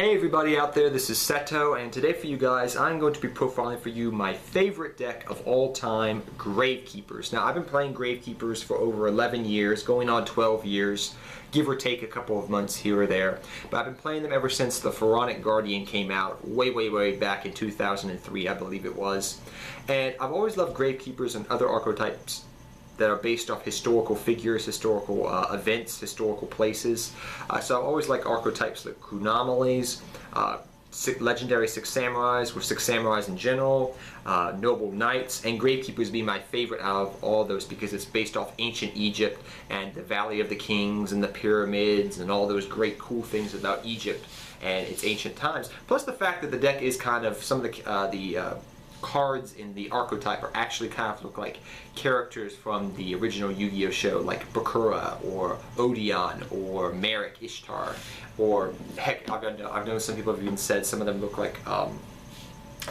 Hey everybody out there, this is Seto, and today for you guys I'm going to be profiling for you my favorite deck of all time, Gravekeepers. Now I've been playing Gravekeepers for over 11 years, going on 12 years, give or take a couple of months here or there. But I've been playing them ever since the Pharaonic Guardian came out, way back in 2003 I believe it was. And I've always loved Gravekeepers and other archetypes that are based off historical figures, historical events, historical places. So I always like archetypes like Kunamolis, legendary Six Samurais, with Six Samurais in general, noble knights, and Gravekeepers being my favorite out of all those because it's based off ancient Egypt and the Valley of the Kings and the pyramids and all those great cool things about Egypt and its ancient times. Plus the fact that the deck is kind of, some of the cards in the archetype are actually kind of look like characters from the original Yu-Gi-Oh show, like Bakura or Odeon or Merrick Ishtar, or heck, I've known some people have even said some of them look like a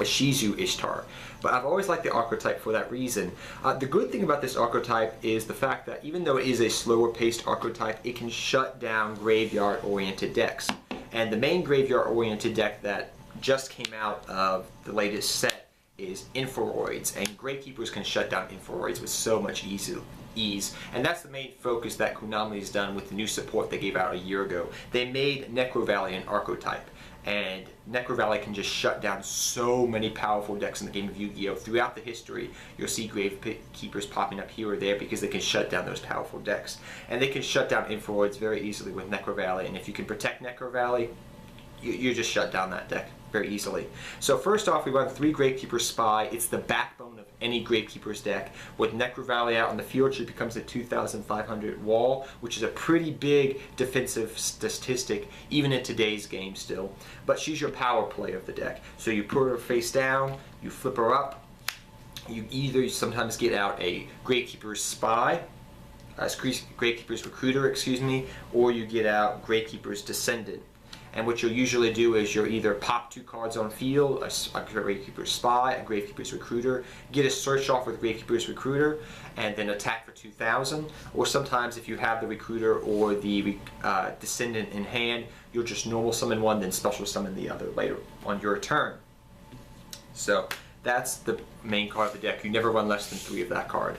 Shizu Ishtar. But I've always liked the archetype for that reason. The good thing about this archetype is the fact that even though it is a slower paced archetype, it can shut down graveyard oriented decks. And the main graveyard oriented deck that just came out of the latest set is Inforoids, and Gravekeepers can shut down Inforoids with so much ease. And that's the main focus that Konami has done with the new support they gave out a year ago. They made Necro Valley an archetype, and Necro Valley can just shut down so many powerful decks in the game of Yu-Gi-Oh! Throughout the history, you'll see Gravekeepers popping up here or there because they can shut down those powerful decks. And they can shut down Inforoids very easily with Necro Valley, and if you can protect Necro Valley, you just shut down that deck very easily. So first off, we run 3 Gravekeeper Spy. It's the backbone of any Gravekeepers deck. With Necro Valley out on the field, she becomes a 2,500 wall, which is a pretty big defensive statistic, even in today's game still. But she's your power play of the deck. So you put her face down, you flip her up, you either sometimes get out a Gravekeeper Spy, Gravekeepers Recruiter, excuse me, or you get out Gravekeepers Descendant. And what you'll usually do is you'll either pop 2 cards on field, a Gravekeeper Spy, a Gravekeepers Recruiter, get a search off with Gravekeepers Recruiter, and then attack for 2,000. Or sometimes if you have the Recruiter or the Descendant in hand, you'll just normal summon one, then special summon the other later on your turn. So that's the main card of the deck. You never run less than 3 of that card.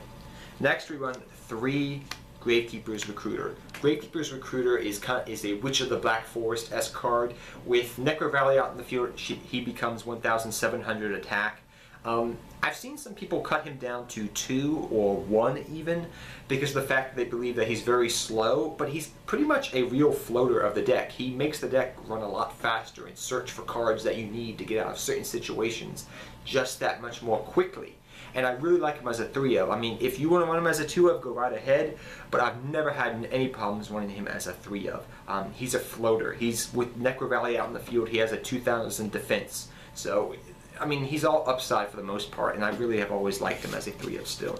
Next we run 3 Gravekeepers Recruiter. Gravekeepers Recruiter is a Witch of the Black Forest-esque card. With Necro Valley out in the field, he becomes 1,700 attack. I've seen some people cut him down to 2 or 1 even, because of the fact that they believe that he's very slow, but he's pretty much a real floater of the deck. He makes the deck run a lot faster and search for cards that you need to get out of certain situations just that much more quickly. And I really like him as a 3-of. I mean, if you want to run him as a 2-of, go right ahead, but I've never had any problems running him as a 3-of. He's a floater. He's, with Necro Valley out in the field, he has a 2,000 defense. So, I mean, he's all upside for the most part, and I really have always liked him as a 3-of still.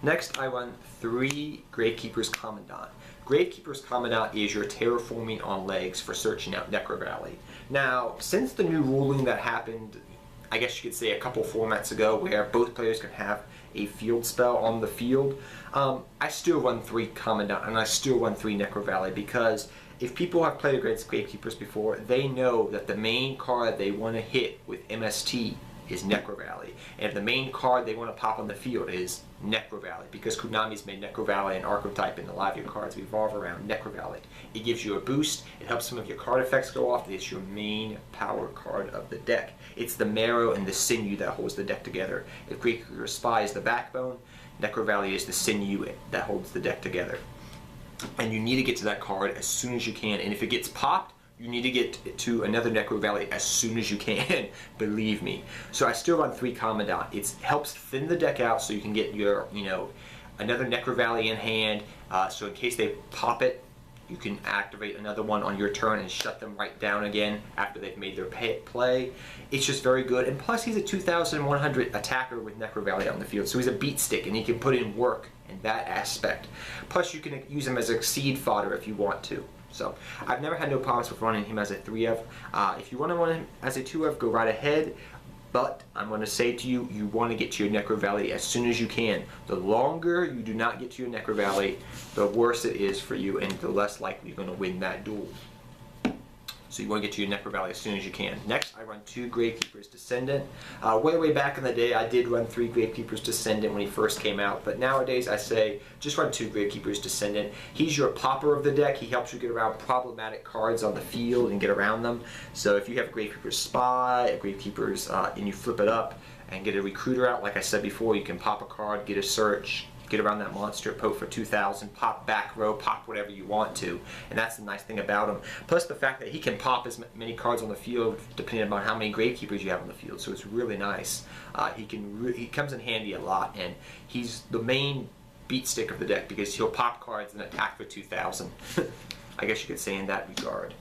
Next, I run 3 Gravekeepers Commandant. Gravekeepers Commandant is your terraforming on legs for searching out Necro Valley. Now, since the new ruling that happened, I guess you could say a couple formats ago, where both players can have a field spell on the field, I still run 3 Commandant and I still run 3 Necro Valley, because if people have played against Gravekeepers before, they know that the main card they want to hit with MST is Necro Valley, and the main card they want to pop on the field is Necro Valley, because Konami's made Necro Valley an archetype and a lot of your cards revolve around Necro Valley. It gives you a boost, it helps some of your card effects go off, it's your main power card of the deck. It's the marrow and the sinew that holds the deck together. If Gravekeeper Spy is the backbone, Necro Valley is the sinew that holds the deck together. And you need to get to that card as soon as you can, and if it gets popped, you need to get to another Necro Valley as soon as you can, believe me. So I still run 3 Commandant. It helps thin the deck out so you can get your, another Necro Valley in hand, so in case they pop it, you can activate another one on your turn and shut them right down again after they've made their play. It's just very good, and plus he's a 2,100 attacker with Necro Valley on the field, so he's a beat stick and he can put in work in that aspect. Plus you can use him as a seed fodder if you want to. So I've never had no problems with running him as a 3-of. If you want to run him as a 2-of, go right ahead. But I'm going to say to you, you want to get to your Necro Valley as soon as you can. The longer you do not get to your Necro Valley, the worse it is for you and the less likely you're going to win that duel. So you want to get to your Necro Valley as soon as you can. Next, I run 2 Gravekeepers Descendant. Way back in the day, I did run 3 Gravekeepers Descendant when he first came out, but nowadays I say just run 2 Gravekeepers Descendant. He's your popper of the deck. He helps you get around problematic cards on the field and get around them. So if you have a Gravekeeper's Spy, a Gravekeeper's, and you flip it up and get a Recruiter out, like I said before, you can pop a card, get a search, get around that monster, poke for 2,000, pop back row, pop whatever you want to, and that's the nice thing about him. Plus the fact that he can pop as many cards on the field depending on how many Gravekeepers you have on the field, so it's really nice. He comes in handy a lot, and he's the main beat stick of the deck because he'll pop cards and attack for 2,000. I guess you could say in that regard.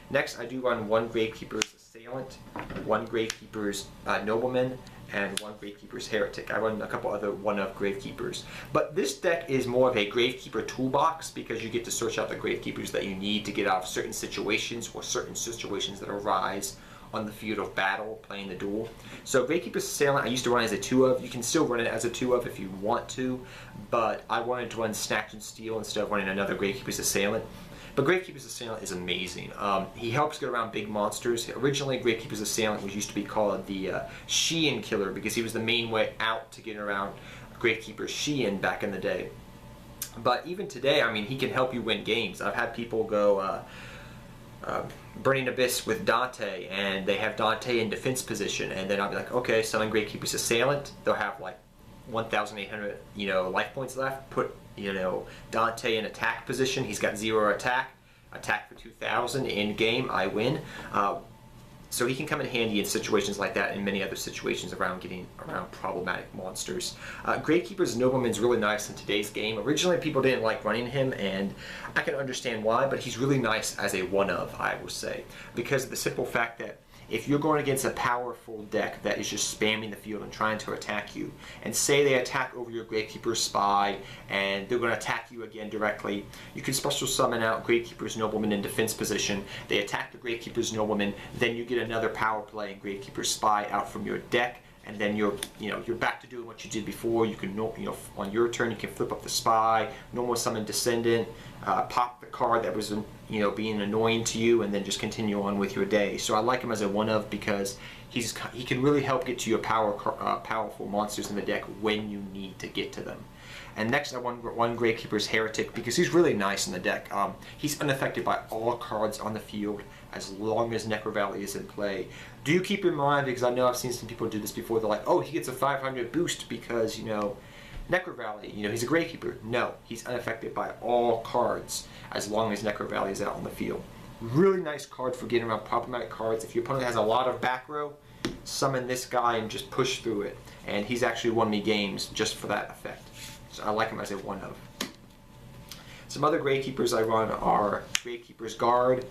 Next, I do run 1 Gravekeeper's Assailant, 1 Gravekeeper's Nobleman, and 1 Gravekeeper's Heretic. I run a couple other one-of Gravekeepers. But this deck is more of a Gravekeeper toolbox because you get to search out the Gravekeepers that you need to get out of certain situations or certain situations that arise on the field of battle playing the duel. So Gravekeeper's Assailant I used to run as a 2-of. You can still run it as a 2-of if you want to, but I wanted to run Snatch and Steal instead of running another Gravekeeper's Assailant. But Gravekeeper's Assailant is amazing. He helps get around big monsters. Originally, Gravekeeper's Assailant used to be called the Sheehan Killer because he was the main way out to get around Gravekeeper Sheehan back in the day. But even today, I mean, he can help you win games. I've had people go Burning Abyss with Dante, and they have Dante in defense position, and then I'll be like, okay, summon Gravekeeper's Assailant. They'll have like 1,800, life points left. Put Dante in attack position. He's got 0 attack. Attack for 2,000 in game. I win. So he can come in handy in situations like that and many other situations around getting around problematic monsters. Gravekeeper's Nobleman's really nice in today's game. Originally people didn't like running him, and I can understand why, but he's really nice as a 1-of, I will say. Because of the simple fact that if you're going against a powerful deck that is just spamming the field and trying to attack you, and say they attack over your Gravekeeper's Spy and they're going to attack you again directly, you can special summon out Gravekeeper's Nobleman in defense position. They attack the Gravekeeper's Nobleman, then you get another power play and Gravekeeper's Spy out from your deck, and then you're back to doing what you did before. You can on your turn you can flip up the Spy, normal summon Descendant, pop the card that was being annoying to you, and then just continue on with your day. So I like him as a 1-of because he can really help get to your powerful monsters in the deck when you need to get to them. And next I want 1 Gravekeeper's Heretic because he's really nice in the deck. He's unaffected by all cards on the field as long as Necro Valley is in play. Do keep in mind, because I know I've seen some people do this before, they're like, oh, he gets a 500 boost because, Necro Valley, he's a Gravekeeper. No, he's unaffected by all cards as long as Necro Valley is out on the field. Really nice card for getting around problematic cards. If your opponent has a lot of back row, summon this guy and just push through it. And he's actually won me games just for that effect. So I like him as a 1-of. Some other Gravekeepers I run are Gravekeeper's Guard,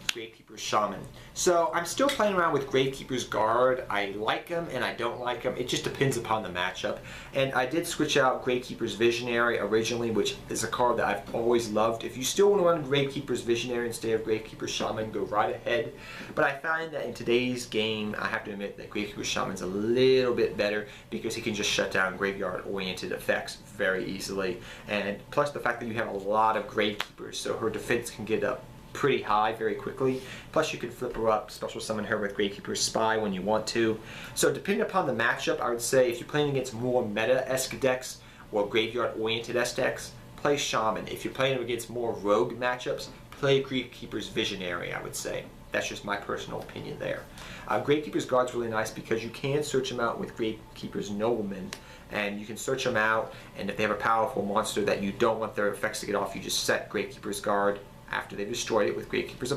Gravekeeper's Shaman. So I'm still playing around with Gravekeeper's Guard. I like him and I don't like him. It just depends upon the matchup. And I did switch out Gravekeeper's Visionary originally, which is a card that I've always loved. If you still want to run Gravekeeper's Visionary instead of Gravekeeper's Shaman, go right ahead. But I find that in today's game, I have to admit that Gravekeeper's Shaman's a little bit better because he can just shut down graveyard-oriented effects very easily. And plus the fact that you have a lot of Gravekeepers, so her defense can get up pretty high very quickly. Plus you can flip her up, special summon her with Gravekeeper's Spy when you want to. So depending upon the matchup, I would say if you're playing against more meta-esque decks or graveyard-oriented decks, play Shaman. If you're playing against more rogue matchups, play Gravekeeper's Visionary, I would say. That's just my personal opinion there. Gravekeeper's Guard's really nice because you can search them out with Gravekeeper's Nobleman, and you can search them out, and if they have a powerful monster that you don't want their effects to get off, you just set Gravekeeper's Guard after they've destroyed it with Gravekeeper's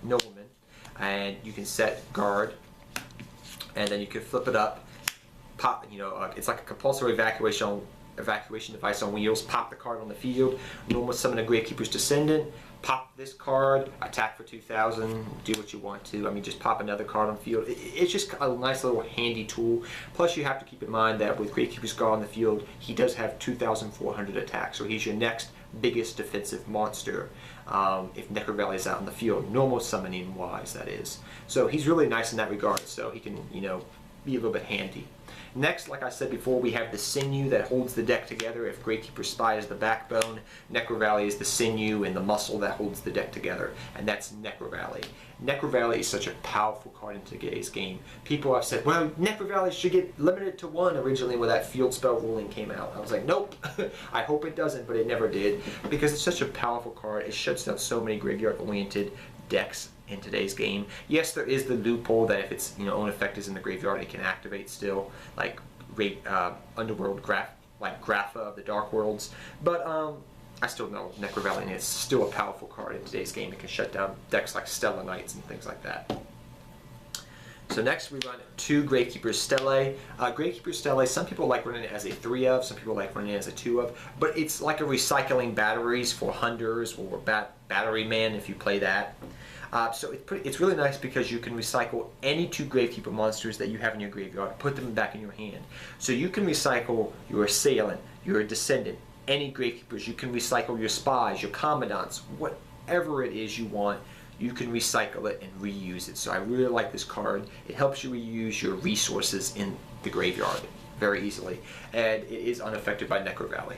Nobleman, and you can set Guard, and then you can flip it up, pop, it's like a compulsory evacuation device on wheels. Pop the card on the field, normal summon a Gravekeeper's Descendant, pop this card, attack for 2,000, do what you want to. I mean, just pop another card on the field. It's just a nice little handy tool. Plus you have to keep in mind that with Gravekeeper's Guard on the field, he does have 2,400 attack, so he's your next biggest defensive monster if Necro Valley is out in the field, normal summoning wise, that is. So he's really nice in that regard, so he can be a little bit handy. Next, like I said before, we have the sinew that holds the deck together. If Gravekeeper Spy is the backbone, Necro Valley is the sinew and the muscle that holds the deck together, and that's Necro Valley. Necro Valley is such a powerful card in today's game. People have said, well, Necro Valley should get limited to 1 originally when that field spell ruling came out. I was like, nope, I hope it doesn't, but it never did, because it's such a powerful card. It shuts down so many graveyard-oriented decks in today's game. Yes, there is the loophole that if its own effect is in the graveyard, it can activate still, like Underworld like Grapha of the Dark Worlds. But I still know Necro Valley is still a powerful card in today's game. It can shut down decks like Stellar Knights and things like that. So next we run 2 Gravekeepers Stellae. Gravekeepers Stellae, some people like running it as a 3 of, some people like running it as a 2 of, but it's like a recycling batteries for Hunters or Battery Man if you play that. So it's really nice because you can recycle any 2 Gravekeeper monsters that you have in your graveyard, put them back in your hand. So you can recycle your Assailant, your Descendant, any Gravekeepers. You can recycle your Spies, your Commandants, whatever it is you want. You can recycle it and reuse it. So I really like this card. It helps you reuse your resources in the graveyard very easily, and it is unaffected by Necro Valley.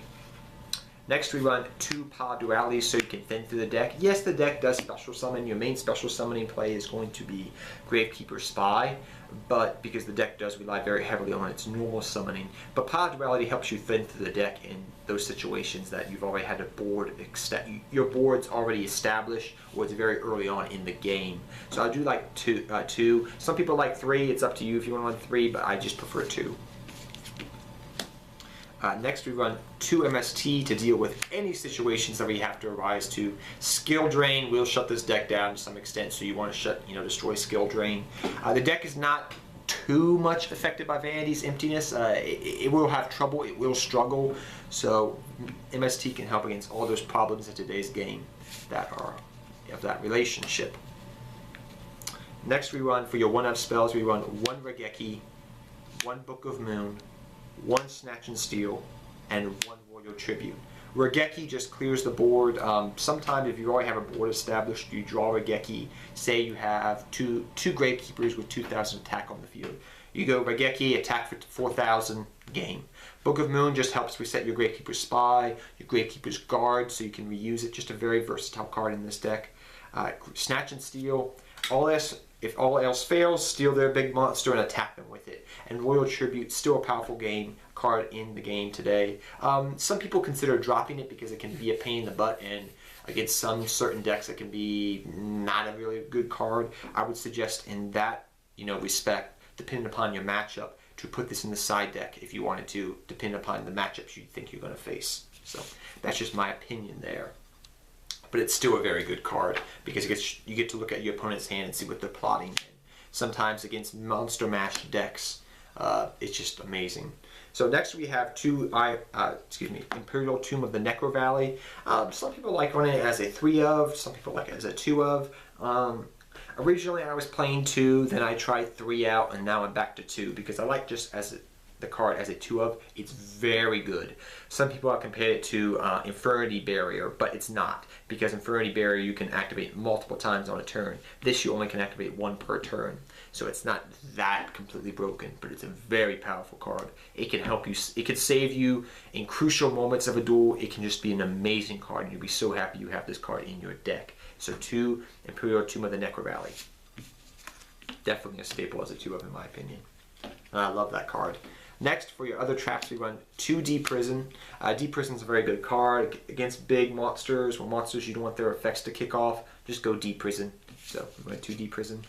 Next we run 2 Power Dualities so you can thin through the deck. Yes, the deck does special summon. Your main special summoning play is going to be Gravekeeper Spy, but because the deck does rely very heavily on its normal summoning. But Power Duality helps you thin through the deck in those situations that you've already had a board, your board's already established, or it's very early on in the game. So I do like 2. Some people like 3. It's up to you if you want to run 3, but I just prefer 2. Next we run 2 MST to deal with any situations that we have to arise to. Skill Drain will shut this deck down to some extent, so you want to destroy Skill Drain. The deck is not too much affected by Vanity's Emptiness. It will have trouble, it will struggle, so MST can help against all those problems in today's game that are of that relationship. Next we run, for your 1-up spells, we run 1 Regeki, 1 Book of Moon, 1 Snatch and Steal, and 1 Royal Tribute. Regeki just clears the board. Sometimes if you already have a board established, you draw Regeki. Say you have two Gravekeepers with 2,000 attack on the field. You go Regeki, attack for 4,000, game. Book of Moon just helps reset your Gravekeeper Spy, your Gravekeeper's Guard, so you can reuse it. Just a very versatile card in this deck. Snatch and Steal. If all else fails, steal their big monster and attack them with it. And Royal Tribute, still a powerful card in the game today. Some people consider dropping it because it can be a pain in the butt, and against some certain decks it can be not a really good card. I would suggest in that respect, depending upon your matchup, to put this in the side deck if you wanted to, depending upon the matchups you think you're going to face. So that's just my opinion there. But it's still a very good card because you get to look at your opponent's hand and see what they're plotting. And sometimes against Monster Mash decks, it's just amazing. So next we have Imperial Tomb of the Necro Valley. Some people like running it as a 3 of, some people like it as a 2 of. Originally I was playing 2, then I tried 3 out, and now I'm back to 2 because I like just the card as a 2 of. It's very good. Some people have compared it to Infernity Barrier, but it's not, because Infernity Barrier you can activate multiple times on a turn. This you only can activate 1 per turn, so it's not that completely broken, but it's a very powerful card. It can help you, it can save you in crucial moments of a duel. It can just be an amazing card, and you'll be so happy you have this card in your deck. So 2, Imperial Tomb of the Necro Valley. Definitely a staple as a 2 of in my opinion. I love that card. Next, for your other traps, we run 2 Deep Prison. Deep Prison is a very good card against big monsters or monsters you don't want their effects to kick off. Just go Deep Prison. So we run 2 Deep Prison.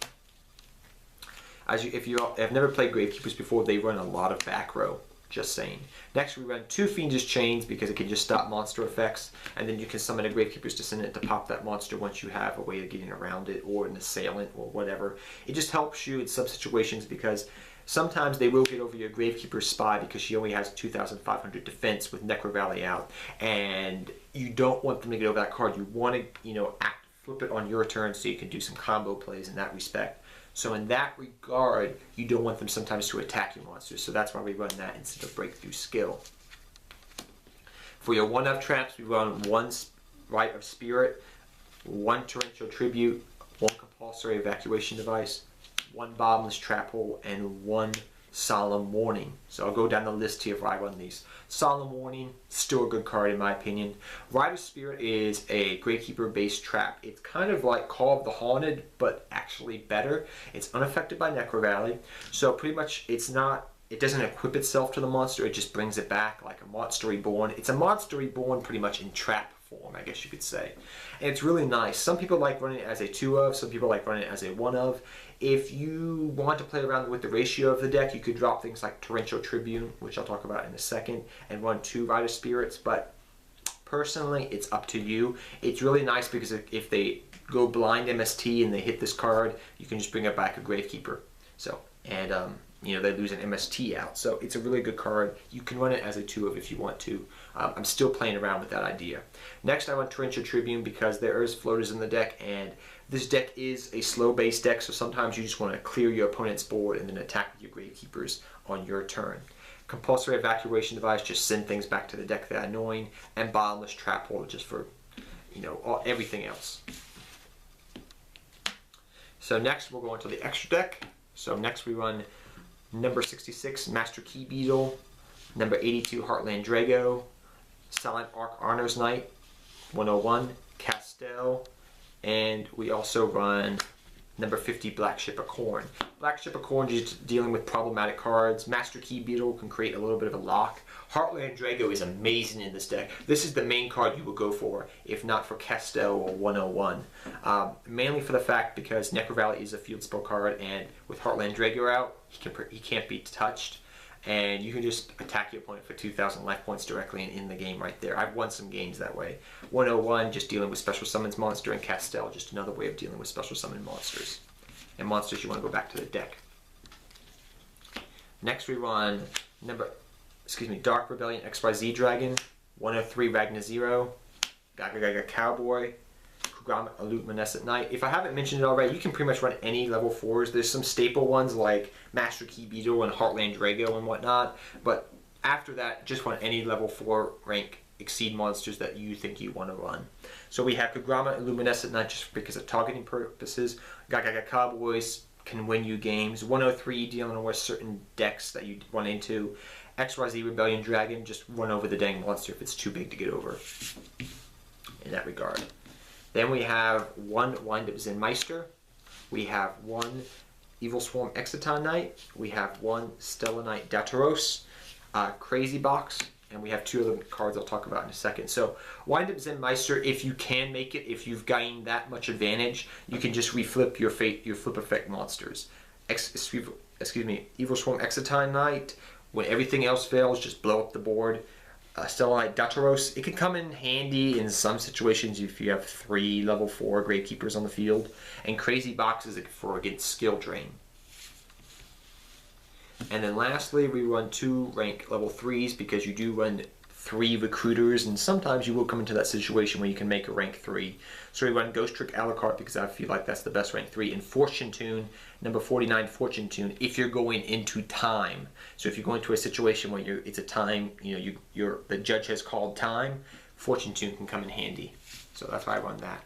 If you have never played Gravekeepers before, they run a lot of back row. Just saying. Next, we run 2 Fiendish Chains because it can just stop monster effects, and then you can summon a Gravekeeper's Descendant to pop that monster once you have a way of getting around it, or an Assailant, or whatever. It just helps you in some situations because sometimes they will get over your Gravekeeper's Spy because she only has 2,500 defense with Necro Valley out, and you don't want them to get over that card. You want to, flip it on your turn so you can do some combo plays in that respect. So in that regard, you don't want them sometimes to attack your monsters. So that's why we run that instead of Breakthrough Skill. For your 1-up traps, we run 1 Rite of Spirit, 1 Torrential Tribute, 1 Compulsory Evacuation Device, 1 Bottomless Trap Hole, and 1 Solemn Warning. So I'll go down the list here if I run these. Solemn Warning, still a good card in my opinion. Rider Spirit is a Gravekeeper based trap. It's kind of like Call of the Haunted, but actually better. It's unaffected by Necro Valley, so pretty much it doesn't equip itself to the monster, it just brings it back like a Monster Reborn. It's a Monster Reborn pretty much in trap form, I guess you could say. And it's really nice. Some people like running it as a 2 of, some people like running it as a 1 of. If you want to play around with the ratio of the deck, you could drop things like Torrential Tribune, which I'll talk about in a second, and run 2 Rider Spirits, but personally, it's up to you. It's really nice because if they go blind MST and they hit this card, you can just bring it back a Gravekeeper. So, and you know, they lose an MST out. So it's a really good card. You can run it as a 2 of if you want to. I'm still playing around with that idea. Next, I run Torrential Tribune because there is floaters in the deck, and this deck is a slow-based deck, so sometimes you just want to clear your opponent's board and then attack with your Gravekeepers on your turn. Compulsory Evacuation Device, just send things back to the deck that are annoying, and Bottomless Trap Hole just for, you know, everything else. So next we'll go into the extra deck. So next we run number 66, Master Key Beetle, number 82, Heartland Drago, Silent Arc Honors Knight, 101, Castell, and we also run number 50, Black Ship of Corn. Black Ship of Corn is just dealing with problematic cards. Master Key Beetle can create a little bit of a lock. Heartland Drago is amazing in this deck. This is the main card you would go for, if not for Castell or 101. Mainly for the fact because Necro Valley is a field spell card, and with Heartland Drago out, he can't be touched. And you can just attack your opponent for 2,000 life points directly and in the game right there. I've won some games that way. 101, just dealing with special summons monster, and Castell, just another way of dealing with special summon monsters. And monsters you want to go back to the deck. Next we run Dark Rebellion XYZ Dragon, 103 Ragnar Zero, Gaga Gaga Cowboy, Grommet Luminescent Knight. If I haven't mentioned it already, you can pretty much run any level 4s. There's some staple ones like Master Key Beetle and Heartland Drago and whatnot, but after that, just run any level 4 rank Exceed monsters that you think you want to run. So we have Grommet Luminescent Knight just because of targeting purposes. Gaga Cowboys can win you games. 103 dealing with certain decks that you run into. XYZ Rebellion Dragon, just run over the dang monster if it's too big to get over in that regard. Then we have 1 Wind-Up Zen Meister. We have 1 Evil Swarm Exciton Knight. We have 1 Stella Knight Dataros, Crazy Box, and we have 2 other cards I'll talk about in a second. So Wind-Up Zen Meister, if you can make it, if you've gained that much advantage, you can just reflip your flip effect monsters. Evil Swarm Exciton Knight. When everything else fails, just blow up the board. Stella Knight Dataros, it can come in handy in some situations if you have 3 level 4 Gravekeepers on the field. And Crazy Box is for against skill drain. And then lastly, we run 2 rank level 3s because you do run 3 recruiters, and sometimes you will come into that situation where you can make a rank 3. So we run Ghost Trick a la carte because I feel like that's the best rank 3, and Fortune Tune, number 49 Fortune Tune, if you're going into time. So if you're going to a situation where it's a time, you know, the judge has called time, Fortune Tune can come in handy. So that's why I run that.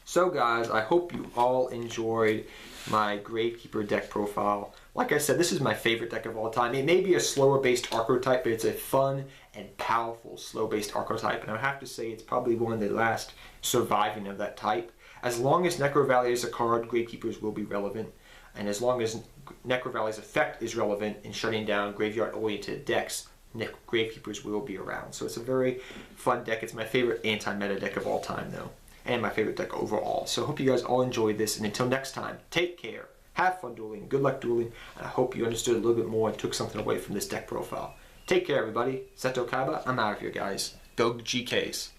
So guys, I hope you all enjoyed my Gravekeeper deck profile. Like I said, this is my favorite deck of all time. It may be a slower based archetype, but it's a fun and powerful slow based archetype. And I have to say it's probably one of the last surviving of that type. As long as Necro Valley is a card, Gravekeepers will be relevant. And as long as Necro Valley's effect is relevant in shutting down graveyard-oriented decks, Gravekeepers will be around. So it's a very fun deck. It's my favorite anti-meta deck of all time, though. And my favorite deck overall. So I hope you guys all enjoyed this. And until next time, take care. Have fun dueling. Good luck dueling. And I hope you understood a little bit more and took something away from this deck profile. Take care, everybody. Seto Kaiba. I'm out of here, guys. Go GKs.